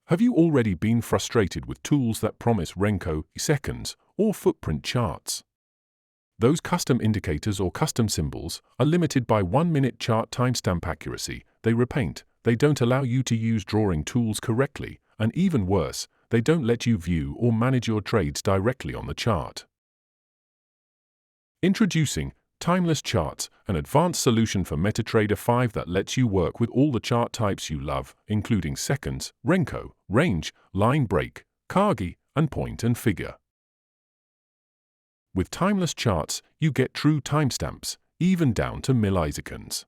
Have you already been frustrated with tools that promise Renko seconds or footprint charts? Those custom indicators or custom symbols are limited by 1-minute chart timestamp accuracy. They repaint, they don't allow you to use drawing tools correctly, and even worse, they don't let you view or manage your trades directly on the chart. Introducing Timeless Charts, an advanced solution for MetaTrader 5 that lets you work with all the chart types you love, including seconds, Renko, range, line break, Kagi, and point and figure. With Timeless Charts, you get true timestamps, even down to milliseconds.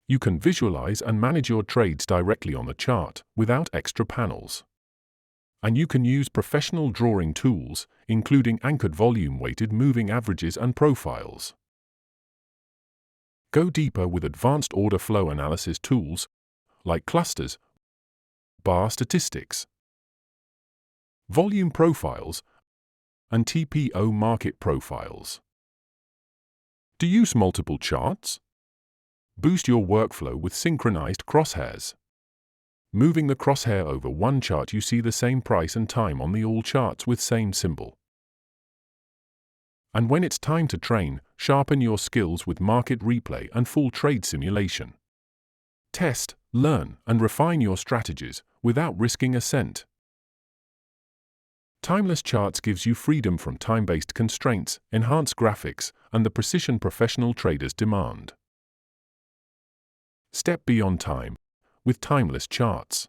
You can visualize and manage your trades directly on the chart, without extra panels. And you can use professional drawing tools, including anchored volume-weighted moving averages and profiles. Go deeper with advanced order flow analysis tools, like clusters, bar statistics, volume profiles, and TPO market profiles. Do you use multiple charts? Boost your workflow with synchronized crosshairs. Moving the crosshair over one chart, you see the same price and time on the all charts with same symbol. And when it's time to train, sharpen your skills with market replay and full trade simulation. Test, learn, and refine your strategies without risking a cent. Timeless Charts gives you freedom from time-based constraints, enhanced graphics, and the precision professional traders demand. Step beyond time with Timeless Charts.